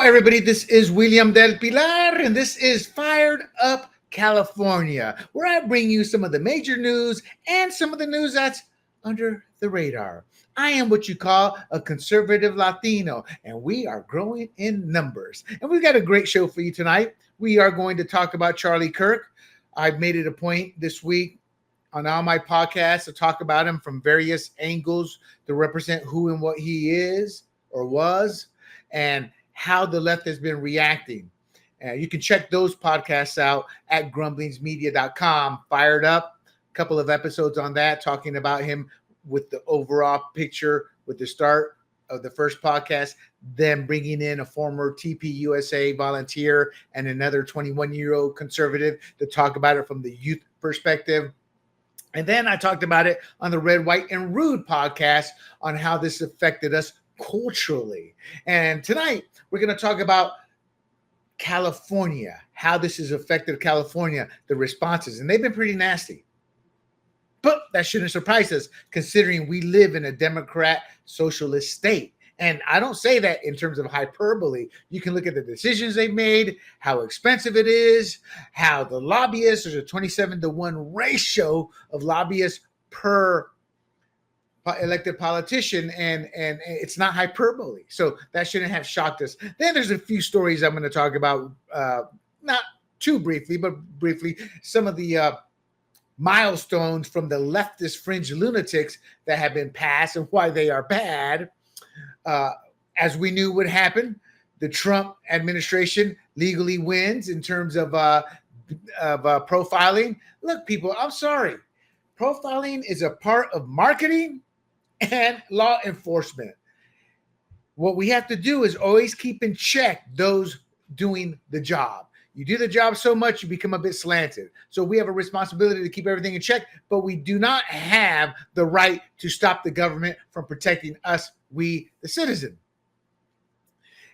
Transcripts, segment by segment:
everybody. This is William del Pilar, and this is Fired Up California, where I bring you some of the major news and some of the news that's under the radar. I am what you call a conservative Latino, and we are growing in numbers. And we've got a great show for you tonight. We are going to talk about Charlie Kirk. I've made it a point this week on all my podcasts to talk about him from various angles to represent who and what he is or was, and how the left has been reacting. You can check those podcasts out at grumblingsmedia.com. Fired Up, a couple of episodes on that, talking about him with the overall picture with the start of the first podcast, then bringing in a former TPUSA volunteer and another 21-year-old conservative to talk about it from the youth perspective. And then I talked about it on the Red, White, and Rude podcast on how this affected us culturally. And tonight, we're going to talk about California, how this has affected California, the responses. And they've been pretty nasty. But that shouldn't surprise us, considering we live in a Democrat socialist state. And I don't say that in terms of hyperbole. You can look at the decisions they've made, how expensive it is, how the lobbyists, there's a 27-to-1 ratio of lobbyists per elected politician, and it's not hyperbole. So that shouldn't have shocked us. Then there's a few stories I'm going to talk about, not too briefly, but briefly, some of the milestones from the leftist fringe lunatics that have been passed and why they are bad. As we knew would happen, the Trump administration legally wins in terms of profiling. Look, people, I'm sorry. Profiling is a part of marketing and law enforcement. What we have to do is always keep in check those doing the job. You do the job so much, you become a bit slanted. So we have a responsibility to keep everything in check, but we do not have the right to stop the government from protecting us, we the citizen.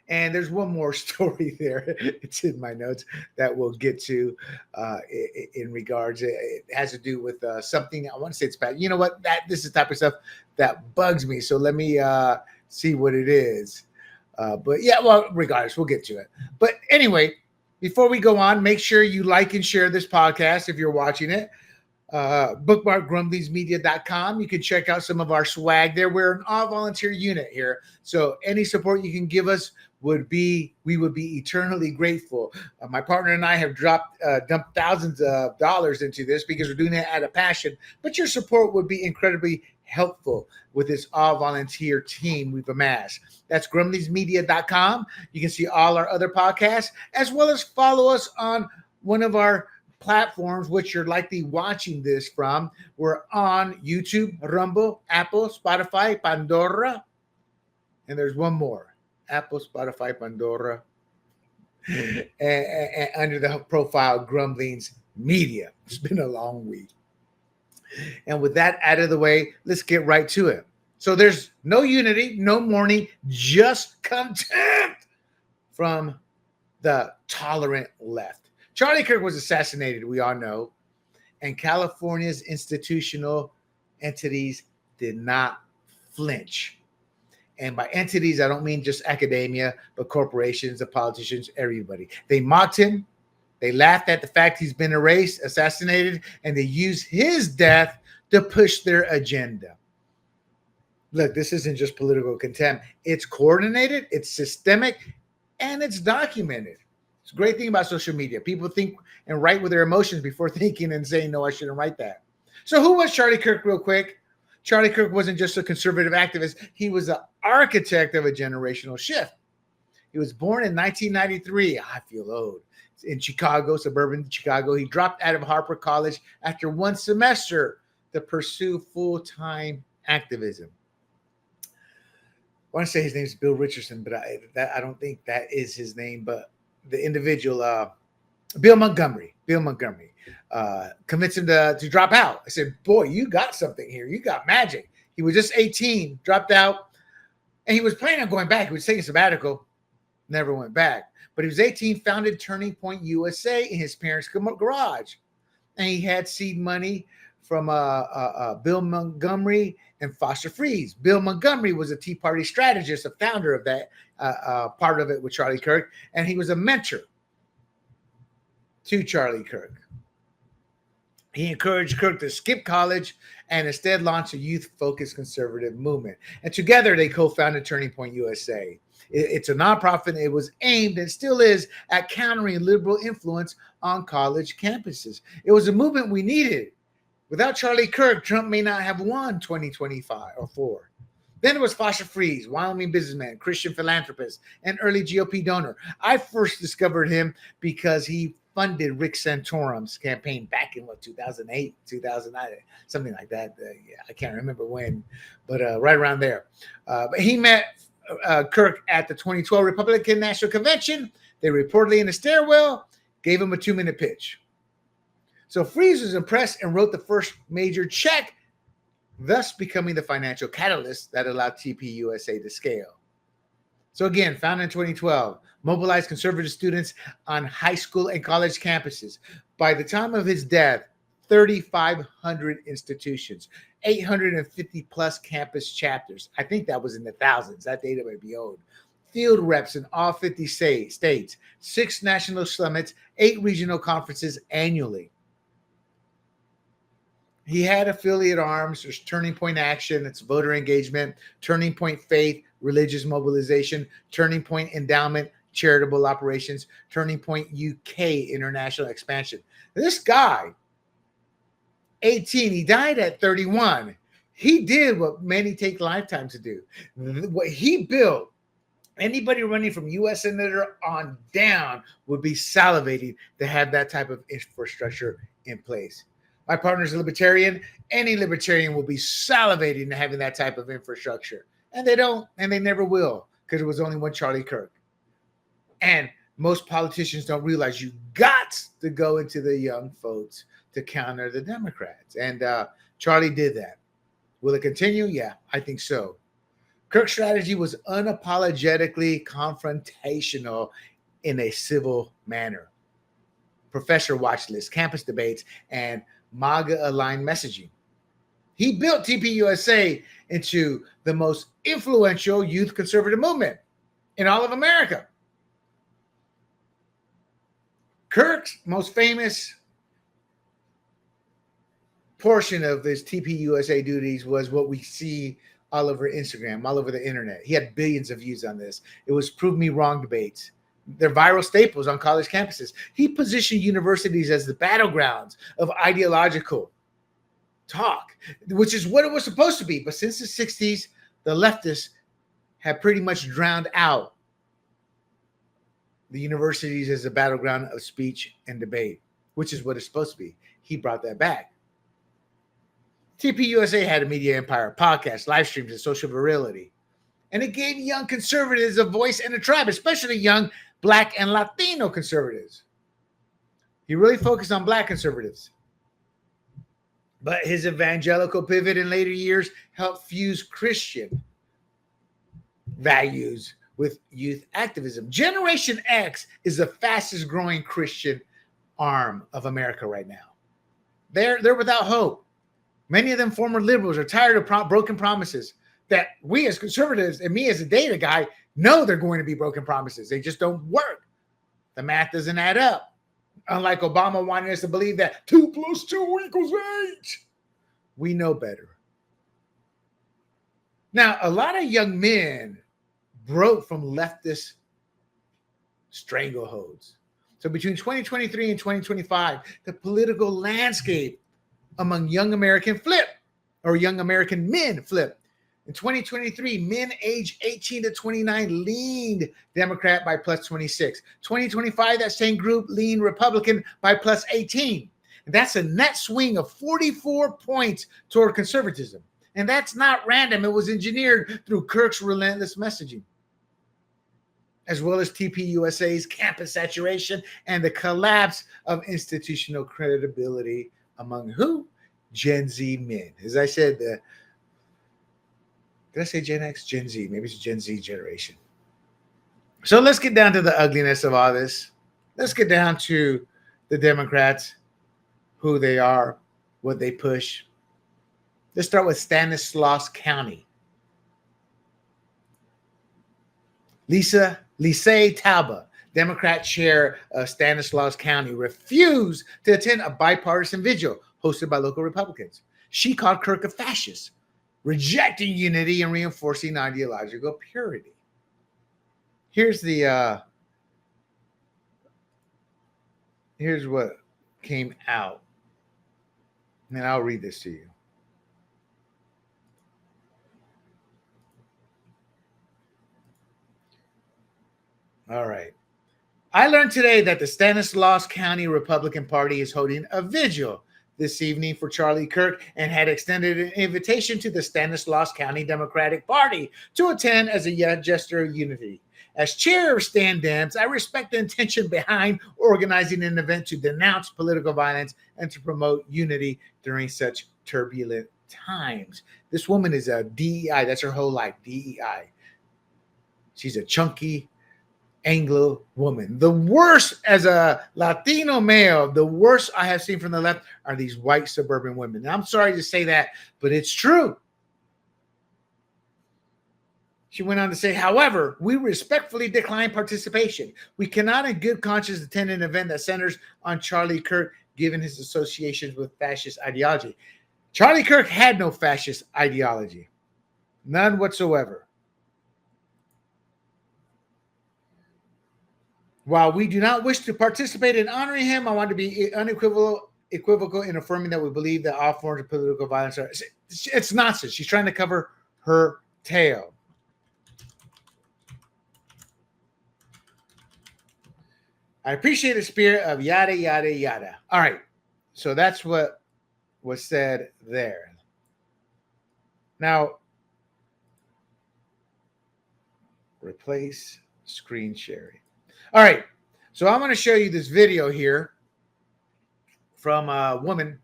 And there's one more story there. It's in my notes that we'll get to in regards. It has to do with something. I want to say it's bad. You know what? This is the type of stuff that bugs me. So let me see what it is. But yeah, well, regardless, we'll get to it. But anyway, before we go on, make sure you like and share this podcast if you're watching it. Bookmark grumblingsmedia.com. You can check out some of our swag there. We're an all-volunteer unit here. So any support you can give us we would be eternally grateful. My partner and I have dumped thousands of dollars into this because we're doing it out of passion. But your support would be incredibly helpful with this all-volunteer team we've amassed. That's grumblingsmedia.com. You can see all our other podcasts, as well as follow us on one of our platforms, which you're likely watching this from. We're on YouTube, Rumble, Apple, Spotify, Pandora, and there's one more. Apple, Spotify, Pandora, and under the profile Grumblings Media. It's been a long week. And with that out of the way, let's get right to it. So there's no unity, no mourning, just contempt from the tolerant left. Charlie Kirk was assassinated, we all know, and California's institutional entities did not flinch. And by entities, I don't mean just academia, but corporations, the politicians, everybody. They mocked him. They laughed at the fact he's been erased, assassinated, and they used his death to push their agenda. Look, this isn't just political contempt. It's coordinated, it's systemic, and it's documented. It's a great thing about social media. People think and write with their emotions before thinking and saying, no, I shouldn't write that. So who was Charlie Kirk, real quick? Charlie Kirk wasn't just a conservative activist. He was the architect of a generational shift. He was born in 1993. I feel old. In Chicago, suburban Chicago. He dropped out of Harper College after one semester to pursue full-time activism. I want to say his name is Bill Richardson, but I don't think that is his name. But the individual, Bill Montgomery, convinced him to drop out. I said, boy, you got something here. You got magic. He was just 18, dropped out, and he was planning on going back. He was taking a sabbatical, never went back. But he was 18, founded Turning Point USA in his parents' garage. And he had seed money Bill Montgomery and Foster Friess. Bill Montgomery was a Tea Party strategist, a founder of that part of it with Charlie Kirk, and he was a mentor to Charlie Kirk. He encouraged Kirk to skip college and instead launch a youth-focused conservative movement. And together they co-founded Turning Point USA. It's a nonprofit. It was aimed and still is at countering liberal influence on college campuses. It was a movement we needed. Without Charlie Kirk, Trump may not have won 2025 or 4. Then there was Foster Friess, Wyoming businessman, Christian philanthropist, and early GOP donor. I first discovered him because he funded Rick Santorum's campaign back in 2008, 2009, something like that. I can't remember when, but right around there. But he met Kirk at the 2012 Republican National Convention. They reportedly in the stairwell gave him a 2-minute pitch. So Friess was impressed and wrote the first major check, thus becoming the financial catalyst that allowed TPUSA to scale. So again, founded in 2012, mobilized conservative students on high school and college campuses. By the time of his death, 3,500 institutions, 850 plus campus chapters. I think that was in the thousands. That data might be old. Field reps in all 50 states, 6 national summits, 8 regional conferences annually. He had affiliate arms. There's Turning Point Action, it's voter engagement, Turning Point Faith, religious mobilization, Turning Point Endowment, charitable operations, Turning Point UK, international expansion. This guy, 18, he died at 31. He did what many take lifetime to do. What he built, anybody running from U.S. Senator on down would be salivating to have that type of infrastructure in place. My partner's a libertarian. Any libertarian will be salivating to having that type of infrastructure. And they don't, and they never will, because it was only one Charlie Kirk. And most politicians don't realize you got to go into the young folks to counter the Democrats. And Charlie did that. Will it continue? Yeah, I think so. Kirk's strategy was unapologetically confrontational in a civil manner. Professor watch list, campus debates, and MAGA-aligned messaging. He built TPUSA into the most influential youth conservative movement in all of America. Kirk's most famous portion of his TPUSA duties was what we see all over Instagram, all over the internet. He had billions of views on this. It was Prove Me Wrong debates. They're viral staples on college campuses. He positioned universities as the battlegrounds of ideological talk, which is what it was supposed to be. But since the 60s, the leftists have pretty much drowned out the universities as a battleground of speech and debate, which is what it's supposed to be. He brought that back. TPUSA had a media empire, podcasts, live streams, and social virility. And it gave young conservatives a voice and a tribe, especially young Black and Latino conservatives. He really focused on Black conservatives. But his evangelical pivot in later years helped fuse Christian values with youth activism. Generation X is the fastest growing Christian arm of America right now. They're without hope. Many of them former liberals are tired of broken promises that we as conservatives and me as a data guy know they're going to be broken promises. They just don't work. The math doesn't add up. Unlike Obama wanting us to believe that 2 + 2 = 8. We know better. Now, a lot of young men broke from leftist strangleholds. So between 2023 and 2025, the political landscape among young American men flipped. In 2023, men age 18 to 29 leaned Democrat by +26. 2025, that same group leaned Republican by +18. And that's a net swing of 44 points toward conservatism. And that's not random. It was engineered through Kirk's relentless messaging, as well as TPUSA's campus saturation and the collapse of institutional credibility among who? Gen Z men. As I said, did I say Gen X? Gen Z. Maybe it's Gen Z generation. So let's get down to the ugliness of all this. Let's get down to the Democrats, who they are, what they push. Let's start with Stanislaus County. Lisa Talba, Democrat chair of Stanislaus County, refused to attend a bipartisan vigil hosted by local Republicans. She called Kirk a fascist, rejecting unity and reinforcing ideological purity. Here's what came out. And I'll read this to you. All right. I learned today that the Stanislaus County Republican Party is holding a vigil this evening for Charlie Kirk and had extended an invitation to the Stanislaus County Democratic Party to attend as a gesture of unity. As chair of Stan Dems, I respect the intention behind organizing an event to denounce political violence and to promote unity during such turbulent times. This woman is a DEI. That's her whole life, DEI. She's a chunky Anglo woman. The worst, as a Latino male, the worst I have seen from the left are these white suburban women. Now, I'm sorry to say that, but it's true. She went on to say, however, we respectfully decline participation. We cannot in good conscience attend an event that centers on Charlie Kirk, given his associations with fascist ideology. Charlie Kirk had no fascist ideology. None whatsoever. While we do not wish to participate in honoring him, I want to be unequivocal in affirming that we believe that all forms of political violence are... It's nonsense. She's trying to cover her tail. I appreciate the spirit of yada, yada, yada. All right. So that's what was said there. Now, replace screen sharing. All right. So I'm going to show you this video here from a woman.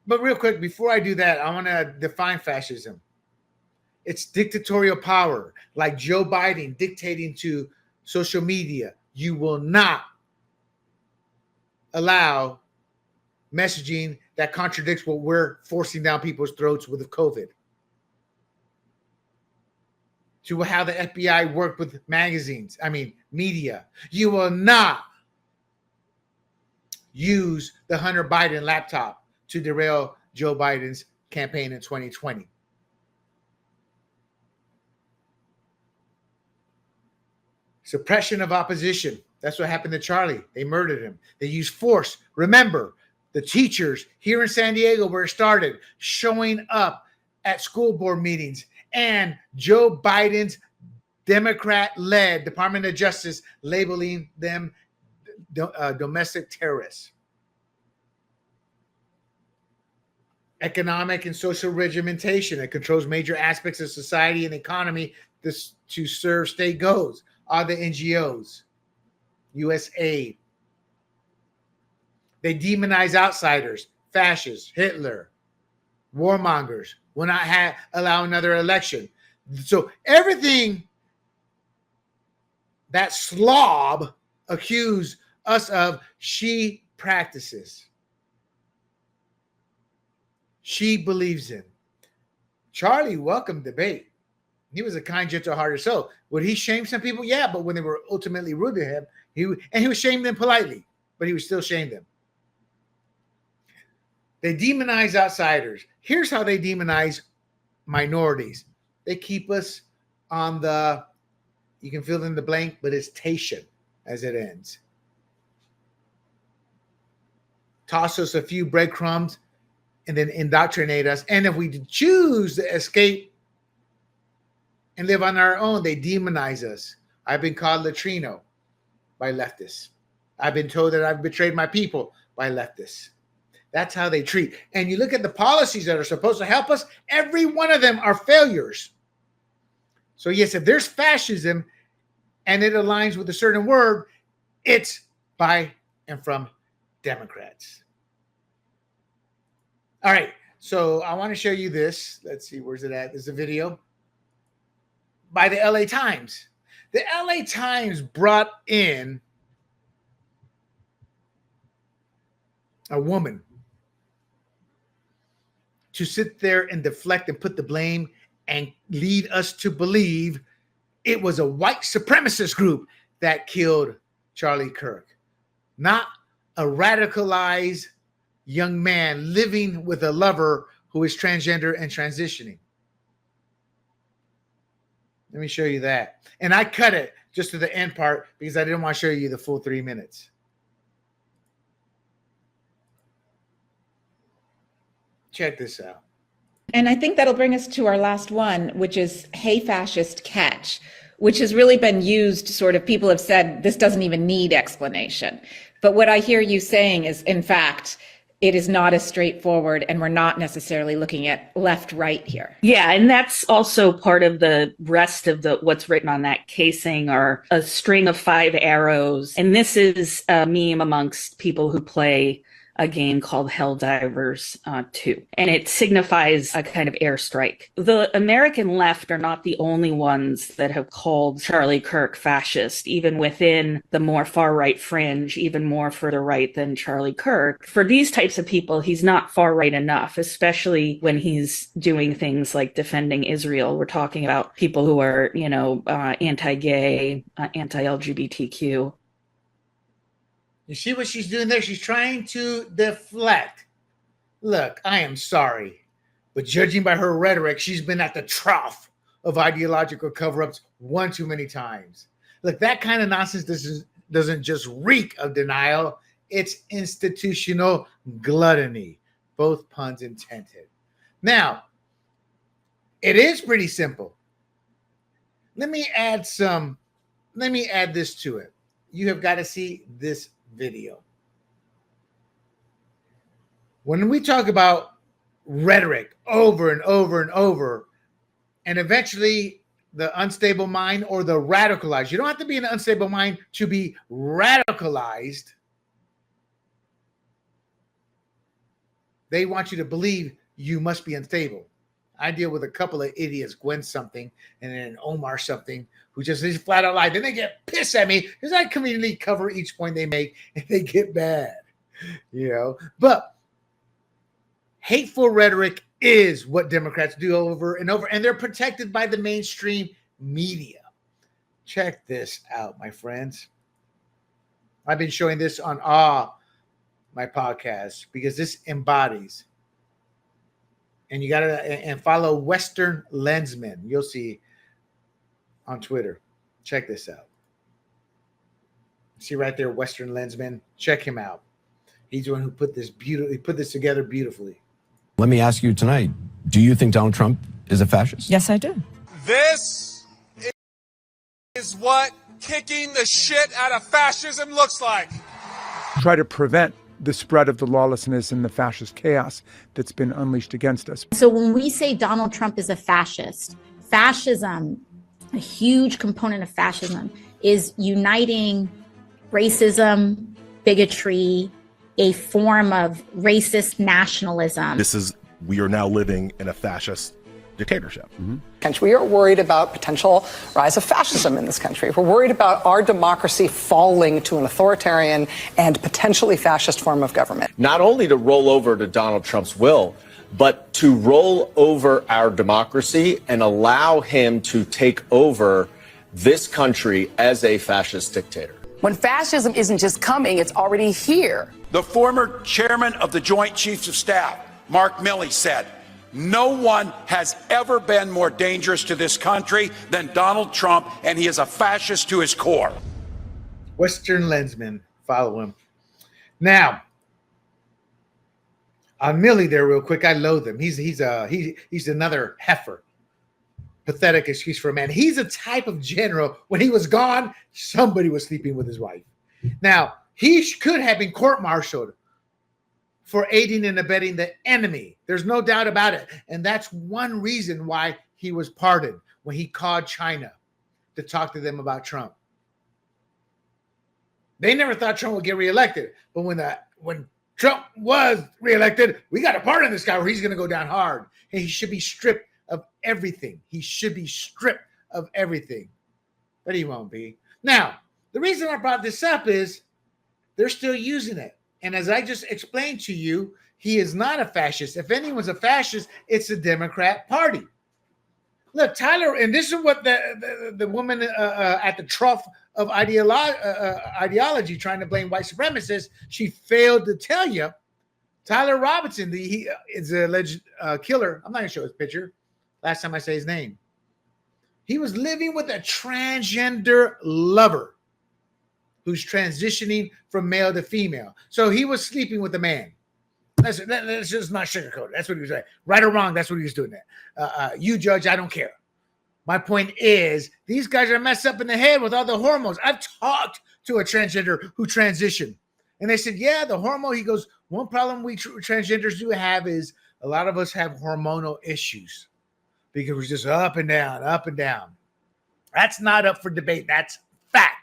But real quick, before I do that, I want to define fascism. It's dictatorial power, like Joe Biden dictating to social media. You will not allow messaging that contradicts what we're forcing down people's throats with COVID. To how the FBI worked with media. You will not use the Hunter Biden laptop to derail Joe Biden's campaign in 2020. Suppression of opposition. That's what happened to Charlie. They murdered him. They used force. Remember, the teachers here in San Diego, where it started, showing up at school board meetings, and Joe Biden's Democrat-led Department of Justice labeling them domestic terrorists. Economic and social regimentation that controls major aspects of society and economy to serve state goals. All the NGOs, USAID. They demonize outsiders, fascists, Hitler, warmongers, will not allow another election. So everything that slob accused us of, she practices. She believes in. Charlie welcomed debate. He was a kind, gentle-hearted soul. Would he shame some people? Yeah, but when they were ultimately rude to him, he would shame them politely, but he would still shame them. They demonize outsiders. Here's how they demonize minorities. They keep us on the, you can fill in the blank, but it's tation as it ends. Toss us a few breadcrumbs and then indoctrinate us. And if we choose to escape and live on our own, they demonize us. I've been called latrino by leftists. I've been told that I've betrayed my people by leftists. That's how they treat. And you look at the policies that are supposed to help us, every one of them are failures. So yes, if there's fascism and it aligns with a certain word, it's by and from Democrats. All right, so I want to show you this. Let's see, where's it at? There's a video by the LA Times. The LA Times brought in a woman to sit there and deflect and put the blame and lead us to believe it was a white supremacist group that killed Charlie Kirk, not a radicalized young man living with a lover who is transgender and transitioning. Let me show you that. And I cut it just to the end part because I didn't want to show you the full 3 minutes. Check this out. And I think that'll bring us to our last one, which is "Hey Fascist, Catch," which has really been used, sort of, people have said this doesn't even need explanation. But what I hear you saying is, in fact, it is not as straightforward, and we're not necessarily looking at left-right here. Yeah, and that's also part of the rest of what's written on that casing, are a string of 5 arrows. And this is a meme amongst people who play a game called Helldivers 2. And it signifies a kind of airstrike. The American left are not the only ones that have called Charlie Kirk fascist, even within the more far-right fringe, even more further right than Charlie Kirk. For these types of people, he's not far-right enough, especially when he's doing things like defending Israel. We're talking about people who are, anti-gay, anti-LGBTQ. You see what she's doing there? She's trying to deflect. Look, I am sorry, but judging by her rhetoric, she's been at the trough of ideological cover-ups one too many times. Look, that kind of nonsense doesn't just reek of denial. It's institutional gluttony, both puns intended. Now, it is pretty simple. Let me add this to it. You have got to see this video. When we talk about rhetoric over and over and over, and eventually the unstable mind or the radicalized, you don't have to be an unstable mind to be radicalized. They want you to believe you must be unstable. I deal with a couple of idiots, Gwen something, and then Omar something, who just is flat out lie. Then they get pissed at me because I conveniently cover each point they make, and they get mad, But hateful rhetoric is what Democrats do over and over, and they're protected by the mainstream media. Check this out, my friends. I've been showing this on all my podcasts because this embodies. And you gotta follow Western Lensman. You'll see on Twitter. Check this out. See right there, Western Lensman. Check him out. He's the one who put this together beautifully. Let me ask you tonight: do you think Donald Trump is a fascist? Yes, I do. This is what kicking the shit out of fascism looks like. Try to prevent the spread of the lawlessness and the fascist chaos that's been unleashed against us. So when we say Donald Trump is a fascist, fascism, a huge component of fascism, is uniting racism, bigotry, a form of racist nationalism. We are now living in a fascist dictatorship. Mm-hmm. We are worried about potential rise of fascism in this country. We're worried about our democracy falling to an authoritarian and potentially fascist form of government. Not only to roll over to Donald Trump's will, but to roll over our democracy and allow him to take over this country as a fascist dictator. When fascism isn't just coming, it's already here. The former chairman of the Joint Chiefs of Staff, Mark Milley, said, "No one has ever been more dangerous to this country than Donald Trump, and he is a fascist to his core." Western Lensman, follow him. Now, on Milley there real quick, I loathe him. He's another heifer. Pathetic excuse for a man. He's a type of general. When he was gone, somebody was sleeping with his wife. Now, he could have been court-martialed for aiding and abetting the enemy. There's no doubt about it. And that's one reason why he was pardoned when he called China to talk to them about Trump. They never thought Trump would get reelected. But when Trump was reelected, we got to pardon this guy or he's going to go down hard. And he should be stripped of everything. He should be stripped of everything. But he won't be. Now, the reason I brought this up is they're still using it. And as I just explained to you, he is not a fascist. If anyone's a fascist, it's the Democrat Party. Look, Tyler, and this is what the woman at the trough of ideology trying to blame white supremacists, she failed to tell you. Tyler Robinson, he is an alleged killer. I'm not going to show his picture. Last time I say his name. He was living with a transgender lover who's transitioning from male to female. So he was sleeping with a man. Let's just not sugarcoat it. That's what he was saying. Right or wrong, that's what he was doing there. You judge, I don't care. My point is, these guys are messed up in the head with all the hormones. I've talked to a transgender who transitioned. And they said, yeah, the hormone, he goes, one problem we transgenders do have is a lot of us have hormonal issues because we're just up and down, up and down. That's not up for debate. That's fact.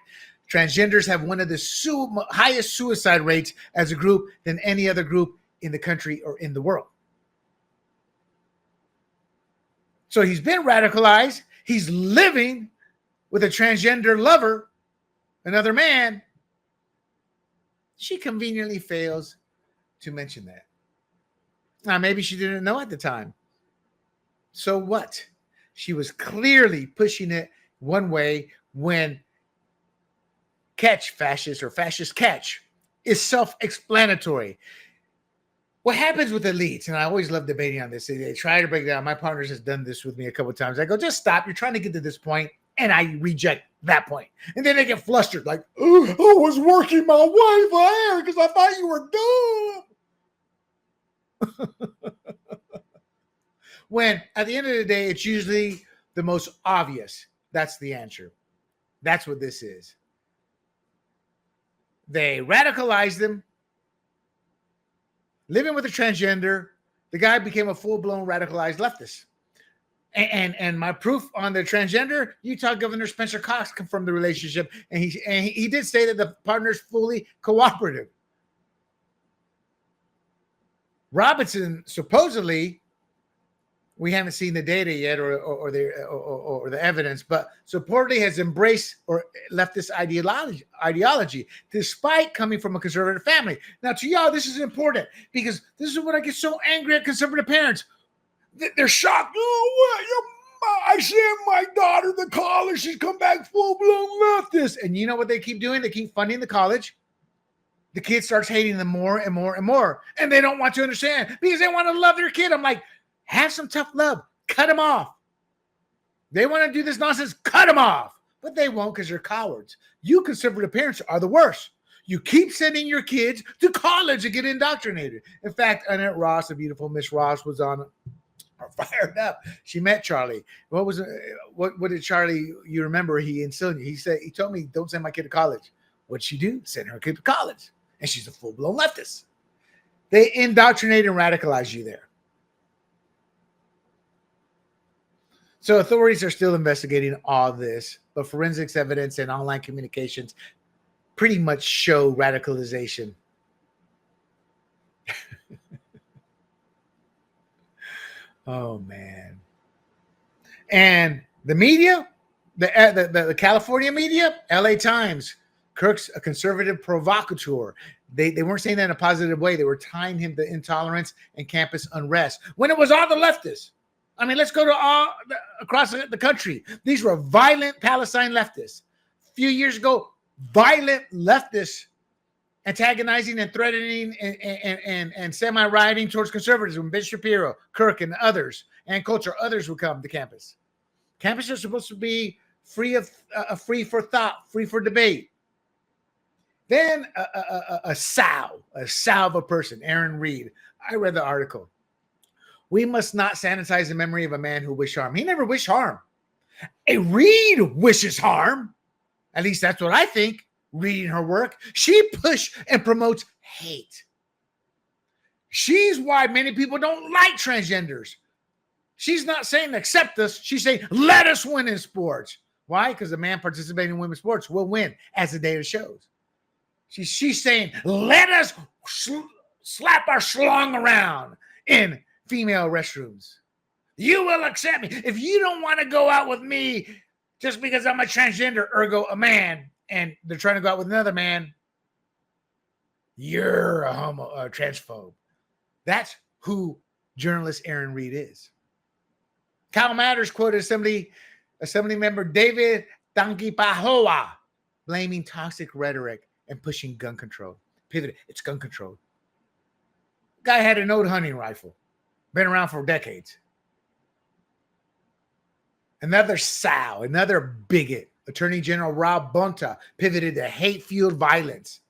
Transgenders have one of the highest suicide rates as a group than any other group in the country or in the world. So he's been radicalized. He's living with a transgender lover, another man. She conveniently fails to mention that. Now, maybe she didn't know at the time. So what? She was clearly pushing it one way when catch fascist or fascist catch is self-explanatory. What happens with elites, and I always love debating on this, they try to break down. My partners has done this with me a couple of times. I go, just stop. You're trying to get to this point, and I reject that point. And then they get flustered, like, oh, I was working my wife hair because I thought you were dumb. When at the end of the day, it's usually the most obvious. That's the answer. That's what this is. They radicalized him. Living with a transgender, the guy became a full-blown radicalized leftist. And my proof on the transgender, Utah Governor Spencer Cox confirmed the relationship, and he did say that the partner's fully cooperative. Robinson supposedly, we haven't seen the data yet or the evidence, but supposedly has embraced or leftist ideology despite coming from a conservative family. Now, to y'all, this is important because this is what I get so angry at conservative parents. They're shocked. Oh, what? I sent my daughter to college. She's come back full-blown leftist. And you know what they keep doing? They keep funding the college. The kid starts hating them more and more and more. And they don't want to understand because they want to love their kid. I'm like, have some tough love. Cut them off. They want to do this nonsense. Cut them off. But they won't because they're cowards. You conservative parents are the worst. You keep sending your kids to college to get indoctrinated. In fact, Annette Ross, the beautiful Miss Ross, was on fired up. She met Charlie. What did Charlie, you remember, he instilled you? He told me, don't send my kid to college. What'd she do? Send her kid to college. And she's a full-blown leftist. They indoctrinate and radicalize you there. So authorities are still investigating all this, but forensics evidence and online communications pretty much show radicalization. Oh, man. And the media, the California media, LA Times, Kirk's a conservative provocateur. They weren't saying that in a positive way. They were tying him to intolerance and campus unrest when it was all the leftists. I mean, let's go to across the country. These were violent Palestine leftists. A few years ago, violent leftists antagonizing and threatening and semi-rioting towards conservatives when Ben Shapiro, Kirk, and others, and culture, others would come to campus. Campus are supposed to be free for thought, free for debate. Then a sow of a person, Aaron Reed. I read the article. We must not sanitize the memory of a man who wished harm. He never wished harm. A Reed wishes harm. At least that's what I think, reading her work. She pushes and promotes hate. She's why many people don't like transgenders. She's not saying accept us. She's saying let us win in sports. Why? Because a man participating in women's sports will win, as the data shows. She's saying let us slap our schlong around in female restrooms. You will accept me. If you don't want to go out with me just because I'm a transgender, ergo a man, and they're trying to go out with another man, You're a transphobe. That's who journalist Aaron Reed is. Kyle Matters quoted Assembly member David Tangipahoa blaming toxic rhetoric and pushing gun control. Pivoted, it's gun control. Guy had an old hunting rifle, been around for decades. Another sow, another bigot, Attorney General Rob Bonta pivoted to hate-fueled violence,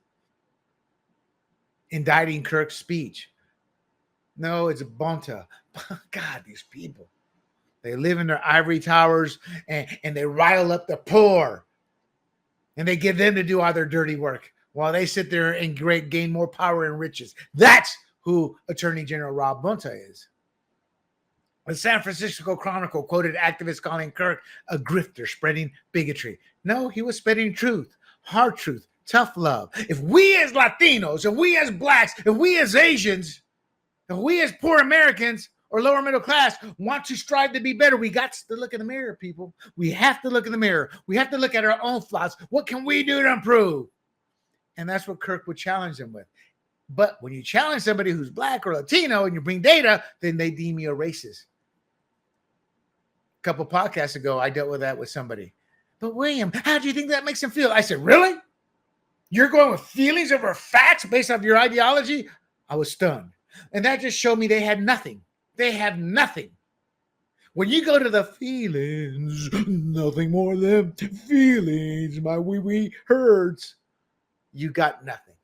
indicting Kirk's speech. No, it's Bonta. God, these people. They live in their ivory towers and they rile up the poor. And they get them to do all their dirty work while they sit there and gain more power and riches. That's who Attorney General Rob Bonta is. The San Francisco Chronicle quoted activists calling Kirk a grifter spreading bigotry. No, he was spreading truth, hard truth, tough love. If we as Latinos, if we as Blacks, if we as Asians, if we as poor Americans or lower middle class want to strive to be better, we got to look in the mirror, people. We have to look in the mirror. We have to look at our own flaws. What can we do to improve? And that's what Kirk would challenge them with. But when you challenge somebody who's Black or Latino and you bring data, then they deem you a racist. A couple podcasts ago, I dealt with that with somebody. But William, how do you think that makes him feel? I said, really? You're going with feelings over facts based off your ideology? I was stunned. And that just showed me they had nothing. They have nothing. When you go to the feelings, nothing more than feelings, my wee hurts. You got nothing.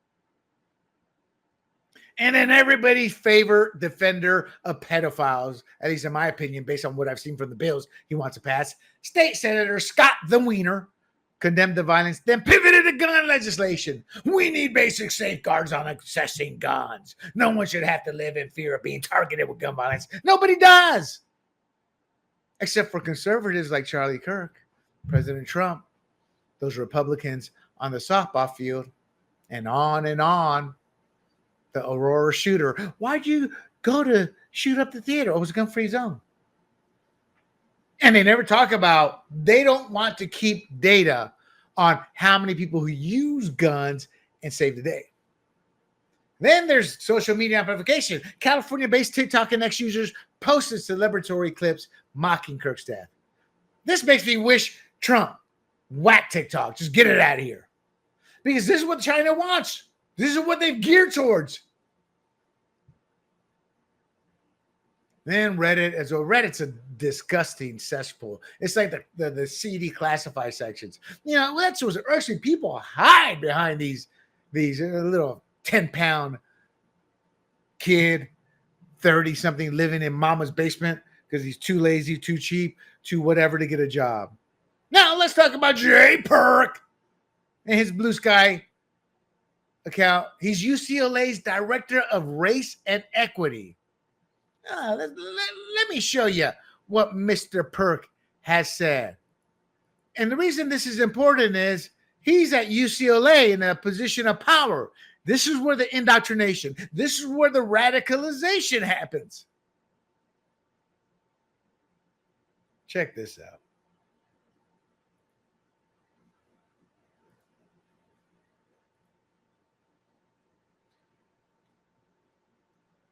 And then everybody's favorite defender of pedophiles, at least in my opinion, based on what I've seen from the bills he wants to pass, State Senator Scott the Wiener condemned the violence, then pivoted to gun legislation. We need basic safeguards on accessing guns. No one should have to live in fear of being targeted with gun violence. Nobody does. Except for conservatives like Charlie Kirk, President Trump, those Republicans on the softball field, and on and on. The Aurora shooter. Why'd you go to shoot up the theater? Oh, it was a gun-free zone. And they never talk about, they don't want to keep data on how many people who use guns and save the day. Then there's social media amplification. California-based TikTok and X users posted celebratory clips mocking Kirk's death. This makes me wish Trump whack TikTok. Just get it out of here. Because this is what China wants. This is what they've geared towards. Then Reddit, as well, Reddit's a disgusting cesspool. It's like the CD classify sections. You know, that's what actually people hide behind these little 10-pound kid, 30-something living in mama's basement because he's too lazy, too cheap, too whatever to get a job. Now let's talk about Jay Perk and his Blue Sky account. He's UCLA's Director of Race and Equity. Let me show you what Mr. Perk has said. And the reason this is important is he's at UCLA in a position of power. This is where the indoctrination, this is where the radicalization happens. Check this out.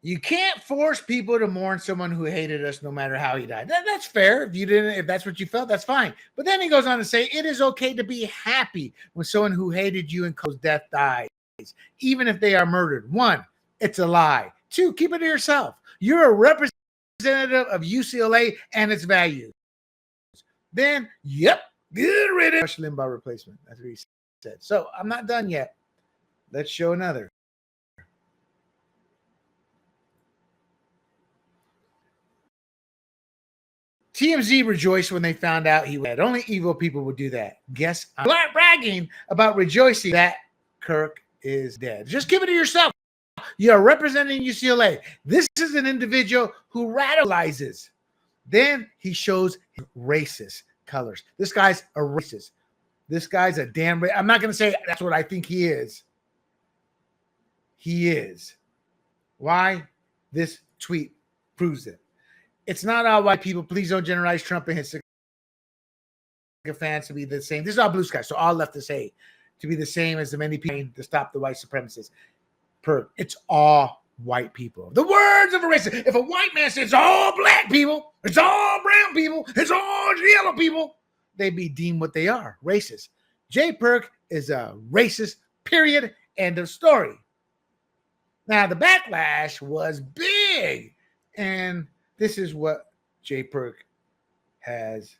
You can't force people to mourn someone who hated us no matter how he died. That's fair. If that's what you felt, that's fine. But then he goes on to say, it is okay to be happy when someone who hated you and caused death dies, even if they are murdered. 1, it's a lie. 2, keep it to yourself. You're a representative of UCLA and its values. Then, yep, get rid of Rush Limbaugh replacement. That's what he said. So I'm not done yet. Let's show another. TMZ rejoiced when they found out he was dead. Only evil people would do that. Guess I'm bragging about rejoicing that Kirk is dead. Just give it to yourself. You're representing UCLA. This is an individual who radicalizes. Then he shows his racist colors. This guy's a racist. This guy's a damn I'm not going to say that's what I think he is. He is. Why? This tweet proves it. It's not all white people. Please don't generalize Trump and his fans to be the same. This is all blue sky, so all left to say to be the same as the many people to stop the white supremacists. Perk, it's all white people. The words of a racist. If a white man says it's all black people, it's all brown people, it's all yellow people, they be deemed what they are, racist. J. Perk is a racist, period, end of story. Now, the backlash was big, and this is what J. Perk has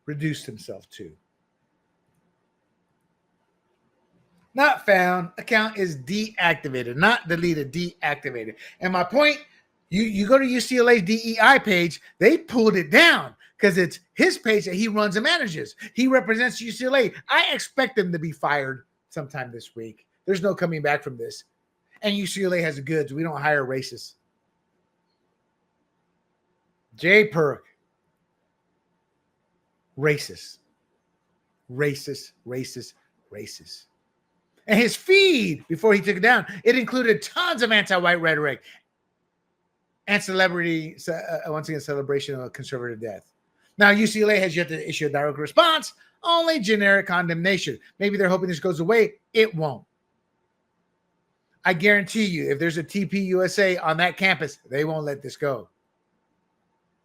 reduced himself to. Not found. Account is deactivated, not deleted, deactivated. And my point, you go to UCLA's DEI page, they pulled it down because it's his page that he runs and manages. He represents UCLA. I expect him to be fired sometime this week. There's no coming back from this. And UCLA has the goods. We don't hire racists. J. Perk. Racist. Racist, racist, racist. And his feed, before he took it down, it included tons of anti-white rhetoric and celebrity, once again, celebration of a conservative death. Now, UCLA has yet to issue a direct response, only generic condemnation. Maybe they're hoping this goes away. It won't. I guarantee you, if there's a TPUSA on that campus, they won't let this go.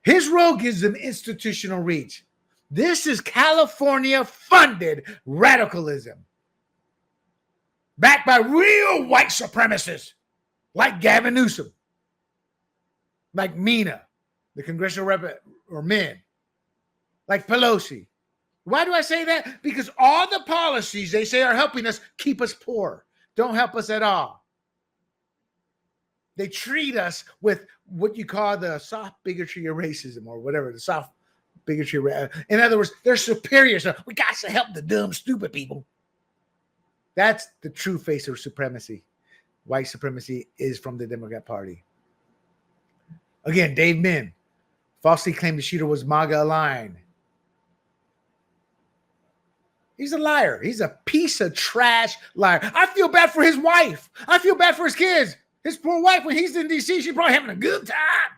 His role gives them institutional reach. This is California-funded radicalism, backed by real white supremacists like Gavin Newsom, like Mina, the congressional rep, or men, like Pelosi. Why do I say that? Because all the policies they say are helping us keep us poor, don't help us at all. They treat us with what you call the soft bigotry of racism, or whatever, the soft bigotry. In other words, they're superior. So we got to help the dumb, stupid people. That's the true face of supremacy. White supremacy is from the Democrat Party. Again, Dave Min falsely claimed the shooter was MAGA aligned. He's a liar. He's a piece of trash liar. I feel bad for his wife. I feel bad for his kids. His poor wife, when he's in D.C., she's probably having a good time.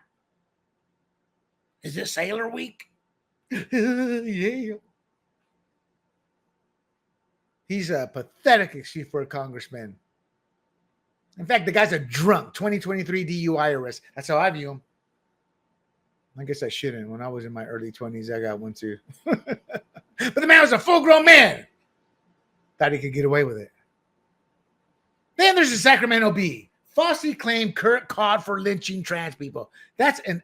Is this Sailor Week? Yeah. He's a pathetic excuse for a congressman. In fact, the guy's a drunk. 2023 DUI arrest. That's how I view him. I guess I shouldn't. When I was in my early 20s, I got one too. But the man was a full-grown man. Thought he could get away with it. Then there's the Sacramento Bee. Falsely claimed Kirk called for lynching trans people. That's an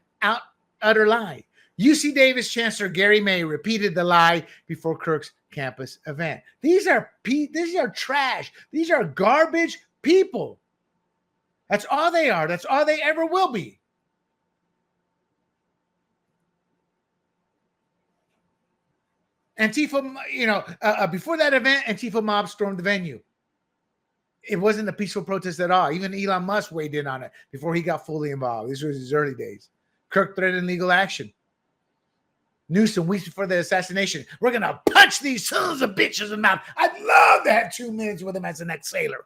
utter lie. UC Davis Chancellor Gary May repeated the lie before Kirk's campus event. These are trash. These are garbage people. That's all they are. That's all they ever will be. Antifa, before that event, Antifa mob stormed the venue. It wasn't a peaceful protest at all. Even Elon Musk weighed in on it before he got fully involved. This was his early days. Kirk threatened legal action. Newsom, weeks before the assassination, we're going to punch these sons of bitches in the mouth. I'd love to have 2 minutes with him as the next Sailor.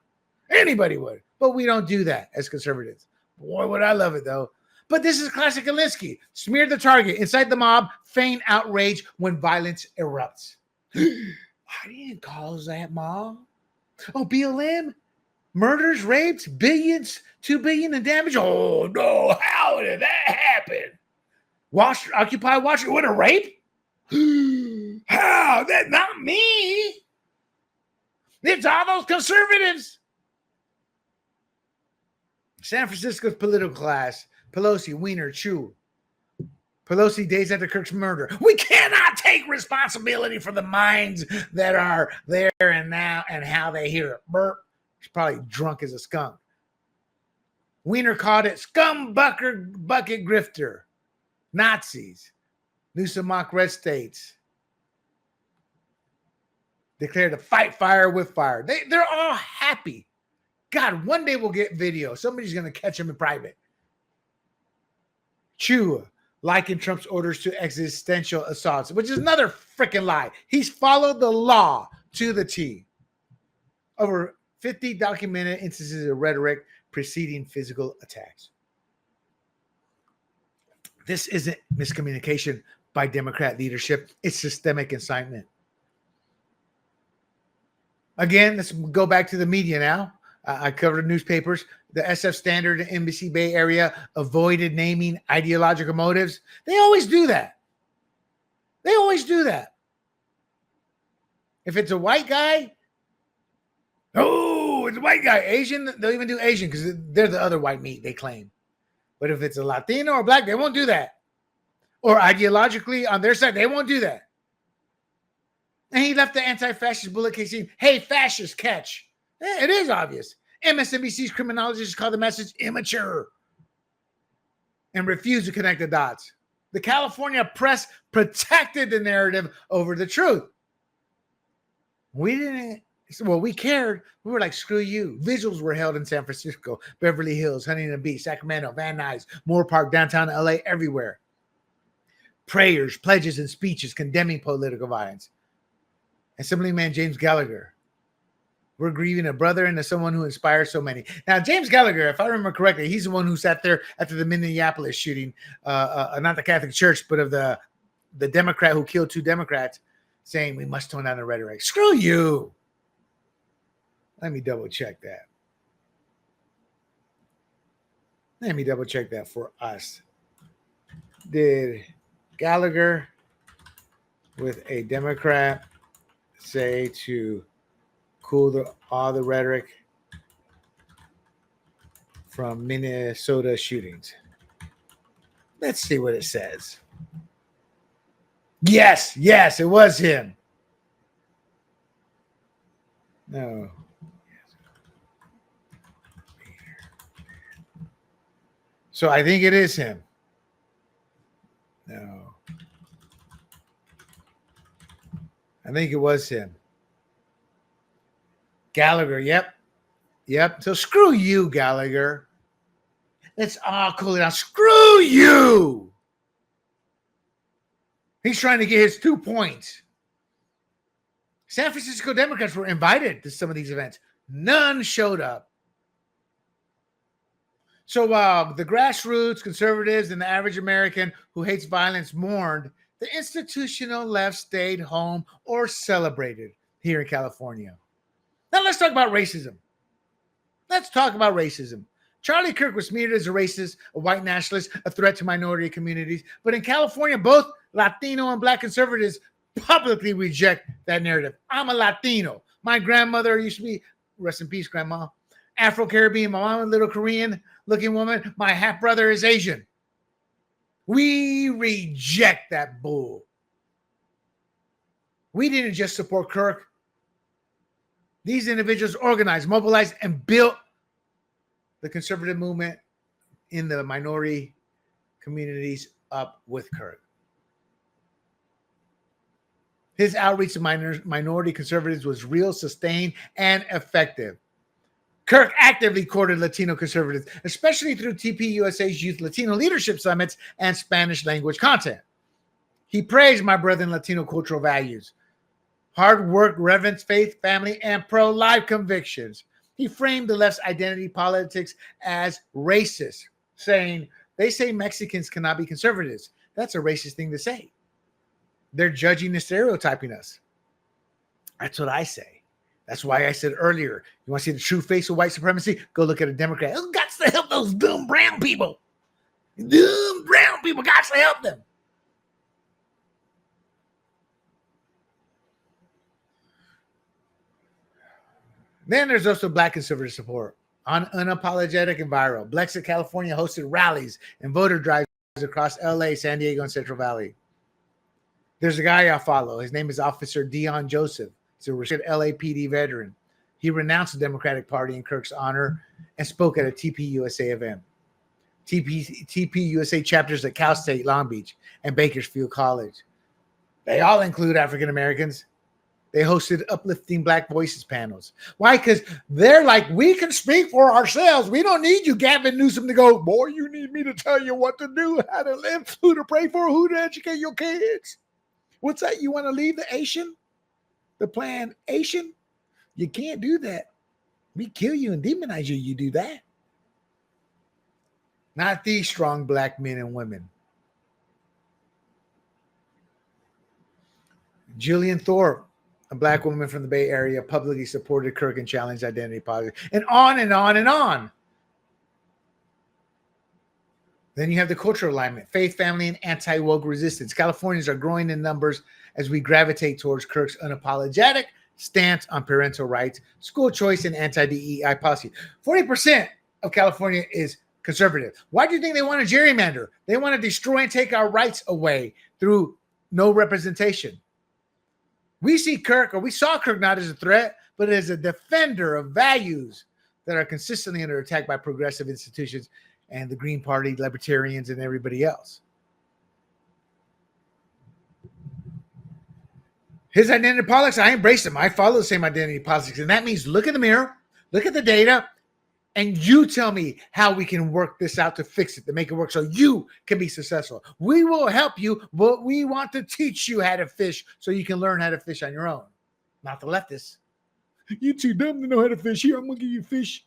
Anybody would. But we don't do that as conservatives. Boy, would I love it, though. But this is classic Alinsky. Smear the target, incite the mob, feign outrage when violence erupts. I didn't cause that mob. Oh, BLM? Murders, rapes, billions, 2 billion in damage. Oh no, how did that happen? Occupy Wall Street with a rape? How? That's not me. It's all those conservatives. San Francisco's political class. Pelosi, Weiner, Chu. Pelosi days after Kirk's murder. We cannot take responsibility for the minds that are there and now and how they hear it. Burp. He's probably drunk as a skunk. Weiner called it scum bucket grifter. Nazis. Newsom mock red states. Declared to fight fire with fire. They're all happy. God, one day we'll get video. Somebody's going to catch him in private. Chua likened Trump's orders to existential assaults, which is another freaking lie. He's followed the law to the T. Over 50 documented instances of rhetoric preceding physical attacks. This isn't miscommunication by Democrat leadership. It's systemic incitement. Again, let's go back to the media now. I covered newspapers. The SF Standard and Embassy Bay Area avoided naming ideological motives. They always do that. They always do that. If it's a white guy, oh, it's a white guy. Asian, they'll even do Asian because they're the other white meat they claim. But if it's a Latino or black, they won't do that. Or ideologically on their side, they won't do that. And he left the anti-fascist bullet case saying, hey, fascist, catch. Yeah, it is obvious. MSNBC's criminologists call the message immature and refuse to connect the dots. The California press protected the narrative over the truth. We didn't, well, we cared. We were like, screw you. Vigils were held in San Francisco, Beverly Hills, Huntington Beach, Sacramento, Van Nuys, Moore Park, downtown LA, everywhere. Prayers, pledges, and speeches condemning political violence. Assemblyman James Gallagher. We're grieving a brother and someone who inspires so many. Now, James Gallagher, if I remember correctly, he's the one who sat there after the Minneapolis shooting, not the Catholic Church, but of the Democrat who killed 2 Democrats, saying we must tone down the rhetoric. Screw you. Let me double check that. Let me double check that for us. Did Gallagher with a Democrat say to cool all the rhetoric from Minnesota shootings? Let's see what it says. Yes, it was him. No. So I think it is him. No. I think it was him. Gallagher, yep. So screw you, Gallagher. Let's all cool it down. Screw you. He's trying to get his 2 points. San Francisco Democrats were invited to some of these events. None showed up. So while the grassroots, conservatives, and the average American who hates violence mourned, the institutional left stayed home or celebrated here in California. Now let's talk about racism. Charlie Kirk was smeared as a racist, a white nationalist, a threat to minority communities. But in California, both Latino and Black conservatives publicly reject that narrative. I'm a Latino. My grandmother used to be, rest in peace, Grandma, Afro-Caribbean. My mom, a little Korean-looking woman. My half-brother is Asian. We reject that bull. We didn't just support Kirk. These individuals organized, mobilized, and built the conservative movement in the minority communities up with Kirk. His outreach to minority conservatives was real, sustained, and effective. Kirk actively courted Latino conservatives, especially through TPUSA's Youth Latino Leadership Summits and Spanish language content. He praised my brother in Latino cultural values, hard work, reverence, faith, family, and pro-life convictions. He framed the left's identity politics as racist, saying, they say Mexicans cannot be conservatives. That's a racist thing to say. They're judging and stereotyping us. That's what I say. That's why I said earlier, you want to see the true face of white supremacy? Go look at a Democrat. Who got to help those dumb brown people? Dumb brown people got to help them. Then there's also Black conservative support. Unapologetic and viral. Blexit, California hosted rallies and voter drives across LA, San Diego, and Central Valley. There's a guy I follow. His name is Officer Dion Joseph. He's a retired LAPD veteran. He renounced the Democratic Party in Kirk's honor and spoke at a TPUSA event. TPUSA chapters at Cal State, Long Beach, and Bakersfield College. They all include African Americans. They hosted uplifting Black voices panels. Why? Because they're like, we can speak for ourselves. We don't need you, Gavin Newsom, to go, boy, you need me to tell you what to do, how to live, who to pray for, who to educate your kids. What's that? You want to leave the Asian? The plan Asian? You can't do that. We kill you and demonize you. You do that. Not these strong Black men and women. Jillian Thorpe, a Black woman from the Bay Area, publicly supported Kirk and challenged identity politics, and on and on and on. Then you have the cultural alignment, faith, family, and anti-woke resistance. Californians are growing in numbers as we gravitate towards Kirk's unapologetic stance on parental rights, school choice, and anti-DEI policy. 40% of California is conservative. Why do you think they want to gerrymander? They want to destroy and take our rights away through no representation. We see Kirk, or we saw Kirk, not as a threat, but as a defender of values that are consistently under attack by progressive institutions and the Green Party, libertarians, and everybody else. His identity politics, I embrace him. I follow the same identity politics. And that means look in the mirror, look at the data, and you tell me how we can work this out to fix it, to make it work so you can be successful. We will help you, but we want to teach you how to fish so you can learn how to fish on your own. Not the leftists. You too dumb to know how to fish. Here, I'm going to give you fish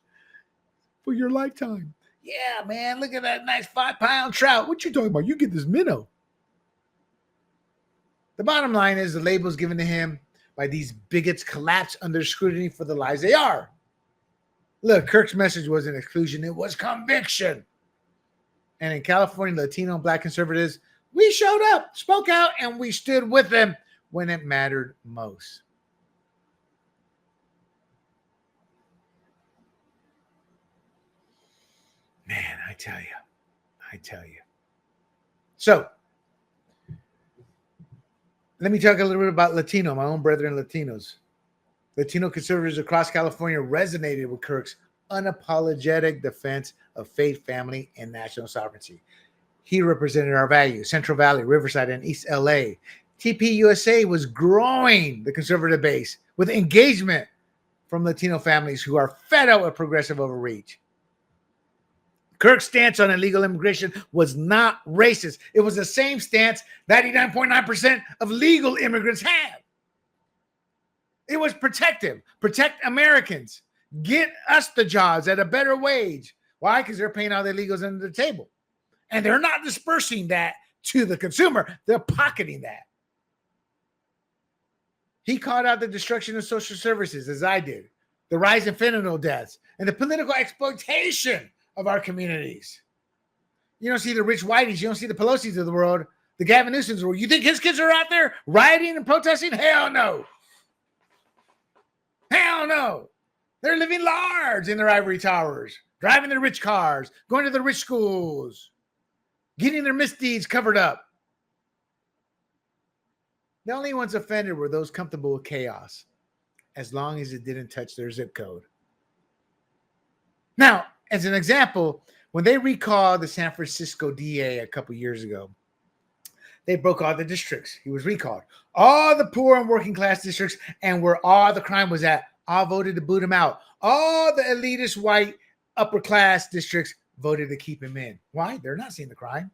for your lifetime. Yeah, man, look at that nice 5-pound trout. What you talking about? You get this minnow. The bottom line is the labels given to him by these bigots collapse under scrutiny for the lies they are. Look, Kirk's message wasn't exclusion, it was conviction. And in California, Latino and Black conservatives, we showed up, spoke out, and we stood with them when it mattered most. Man, I tell you. So, let me talk a little bit about Latino, my own brethren Latinos. Latino conservatives across California resonated with Kirk's unapologetic defense of faith, family, and national sovereignty. He represented our values, Central Valley, Riverside, and East LA. TPUSA was growing the conservative base with engagement from Latino families who are fed up with progressive overreach. Kirk's stance on illegal immigration was not racist. It was the same stance 99.9% of legal immigrants have. It was protective. Protect Americans. Get us the jobs at a better wage. Why? Because they're paying all the illegals under the table. And they're not dispersing that to the consumer. They're pocketing that. He called out the destruction of social services, as I did, the rise in fentanyl deaths, and the political exploitation of our communities. You don't see the rich whiteys. You don't see the Pelosi's of the world, the Gavin Newsoms of the world. You think his kids are out there rioting and protesting? Hell no. Hell no. They're living large in their ivory towers, driving their rich cars, going to the rich schools, getting their misdeeds covered up. The only ones offended were those comfortable with chaos, as long as it didn't touch their zip code. Now, as an example, when they recalled the San Francisco DA a couple years ago, they broke all the districts. He was recalled. All the poor and working class districts, and where all the crime was at, all voted to boot him out. All the elitist white upper class districts voted to keep him in. Why? They're not seeing the crime.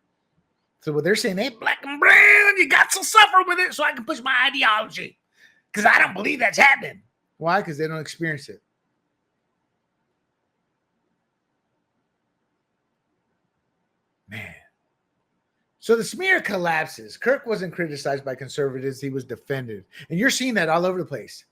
So what they're saying, hey, black and brown, you got to suffer with it so I can push my ideology. Because I don't believe that's happening. Why? Because they don't experience it. Man. So the smear collapses. Kirk wasn't criticized by conservatives. He was defended. And you're seeing that all over the place.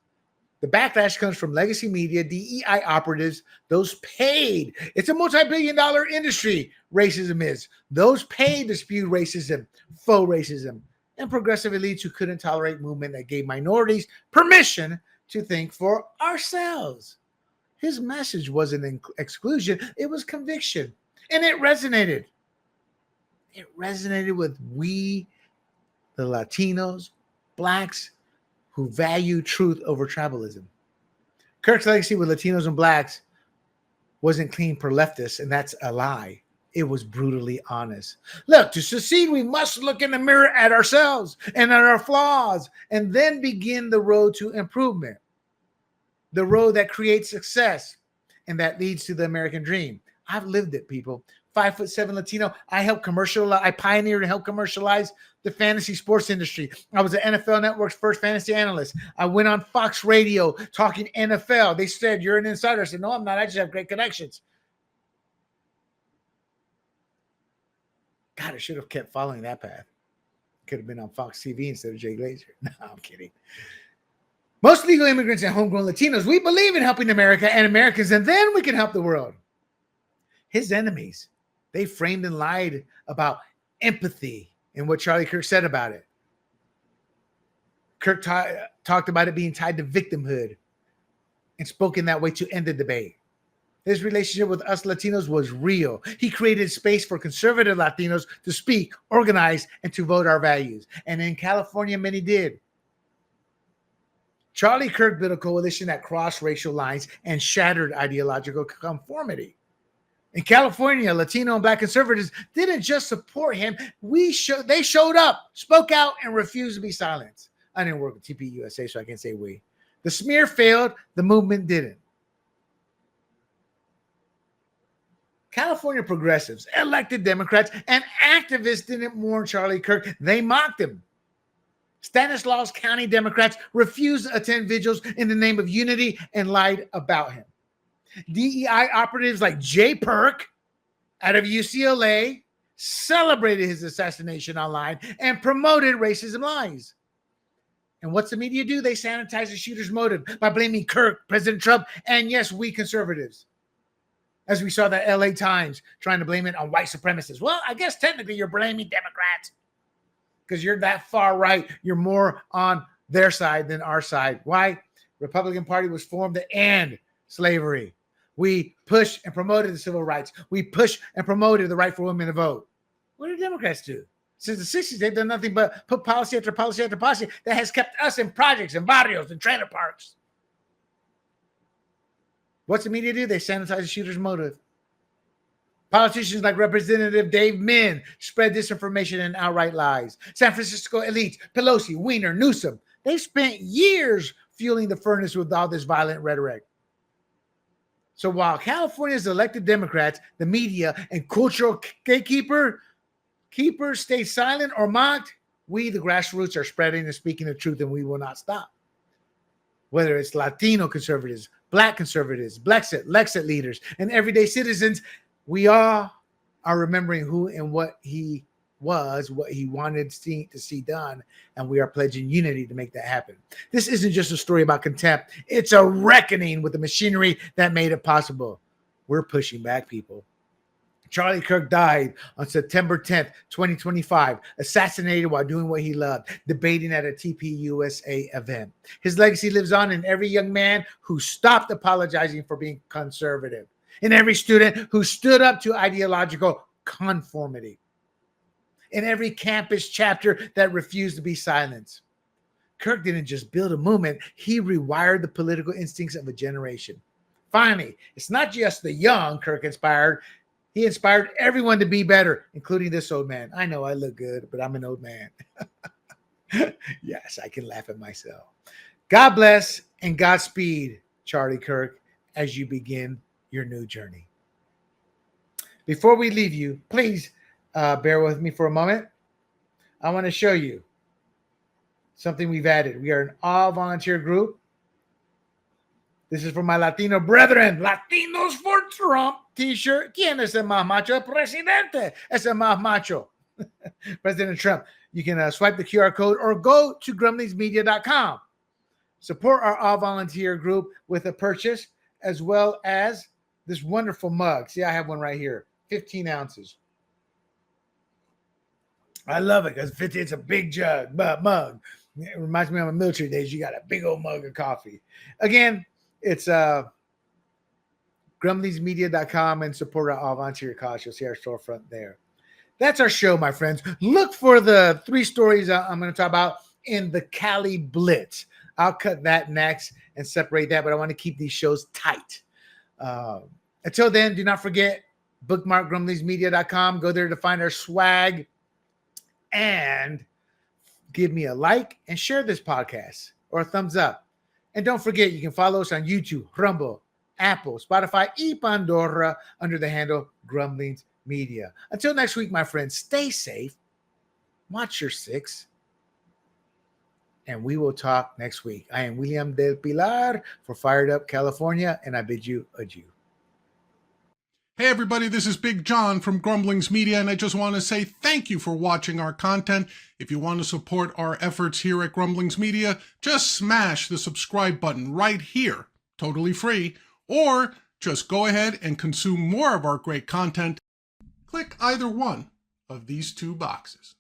The backlash comes from legacy media, DEI operatives, those paid. It's a multi-billion-dollar industry, racism is. Those paid to spew racism, faux racism, and progressive elites who couldn't tolerate movement that gave minorities permission to think for ourselves. His message wasn't exclusion. It was conviction. And it resonated. It resonated with we, the Latinos, Blacks, who value truth over tribalism. Kirk's legacy with Latinos and Blacks wasn't clean per leftists, and that's a lie. It was brutally honest. Look, to succeed, we must look in the mirror at ourselves and at our flaws, and then begin the road to improvement. The road that creates success and that leads to the American dream. I've lived it, people. 5'7" Latino. I pioneered and helped commercialize the fantasy sports industry. I was the NFL Network's first fantasy analyst. I went on Fox Radio talking NFL. They said, you're an insider. I said, no, I'm not. I just have great connections. God, I should have kept following that path. Could have been on Fox TV instead of Jay Glazer. No, I'm kidding. Most legal immigrants and homegrown Latinos, we believe in helping America and Americans, and then we can help the world. His enemies, they framed and lied about empathy and what Charlie Kirk said about it. Kirk talked about it being tied to victimhood and spoke in that way to end the debate. His relationship with us Latinos was real. He created space for conservative Latinos to speak, organize, and to vote our values. And in California, many did. Charlie Kirk built a coalition that crossed racial lines and shattered ideological conformity. In California, Latino and Black conservatives didn't just support him. They showed up, spoke out, and refused to be silenced. I didn't work with TPUSA, so I can't say we. The smear failed. The movement didn't. California progressives, elected Democrats, and activists didn't mourn Charlie Kirk. They mocked him. Stanislaus County Democrats refused to attend vigils in the name of unity and lied about him. DEI operatives like Jay Perk out of UCLA celebrated his assassination online and promoted racism lies. And what's the media do? They sanitize the shooter's motive by blaming Kirk, President Trump, and yes, we conservatives. As we saw the LA Times trying to blame it on white supremacists. Well, I guess technically you're blaming Democrats because you're that far right. You're more on their side than our side. Why? Republican Party was formed to end slavery. We pushed and promoted the civil rights. We pushed and promoted the right for women to vote. What do Democrats do? Since the 60s, they've done nothing but put policy after policy after policy that has kept us in projects and barrios and trailer parks. What's the media do? They sanitize the shooter's motive. Politicians like Representative Dave Min spread disinformation and outright lies. San Francisco elites, Pelosi, Weiner, Newsom, they've spent years fueling the furnace with all this violent rhetoric. So while California's elected Democrats, the media, and cultural gatekeepers stay silent or mocked, we, the grassroots, are spreading and speaking the truth, and we will not stop. Whether it's Latino conservatives, Black conservatives, Lexit leaders, and everyday citizens, we all are remembering who and what he was, what he wanted to see done, and we are pledging unity to make that happen. This isn't just a story about contempt. It's a reckoning with the machinery that made it possible. We're pushing back, people. Charlie Kirk died on September 10th, 2025, assassinated while doing what he loved, debating at a TPUSA event. His legacy lives on in every young man who stopped apologizing for being conservative, in every student who stood up to ideological conformity, in every campus chapter that refused to be silenced. Kirk didn't just build a movement, he rewired the political instincts of a generation. Finally, it's not just the young Kirk inspired. He inspired everyone to be better, including this old man. I know I look good, but I'm an old man. Yes, I can laugh at myself. God bless and Godspeed, Charlie Kirk, as you begin your new journey. Before we leave you, please bear with me for a moment. I want to show you something we've added. We are an all-volunteer group. This is for my Latino brethren. Latinos for Trump t-shirt. ¿Quién es el más macho? El presidente es el más macho. President Trump. You can swipe the QR code or go to grumblingsmedia.com. Support our all-volunteer group with a purchase, as well as this wonderful mug. See, I have one right here. 15 ounces. I love it because it's a big mug. It reminds me of my military days. You got a big old mug of coffee. Again, it's grumblingsmedia.com and support our all volunteer cause. You'll see our storefront there. That's our show, my friends. Look for the 3 stories I'm going to talk about in the Cali Blitz. I'll cut that next and separate that, but I want to keep these shows tight. Until then, do not forget, bookmark grumblingsmedia.com. Go there to find our swag and give me a like and share this podcast or a thumbs up. And don't forget, you can follow us on YouTube, Rumble, Apple, Spotify, y Pandora under the handle Grumblings Media. Until next week, my friends, stay safe, watch your 6, and we will talk next week. I am William del Pilar for Fired Up California, and I bid you adieu. Hey everybody, this is Big John from Grumblings Media, and I just want to say thank you for watching our content. If you want to support our efforts here at Grumblings Media, just smash the subscribe button right here, totally free, or just go ahead and consume more of our great content. Click either one of these two boxes.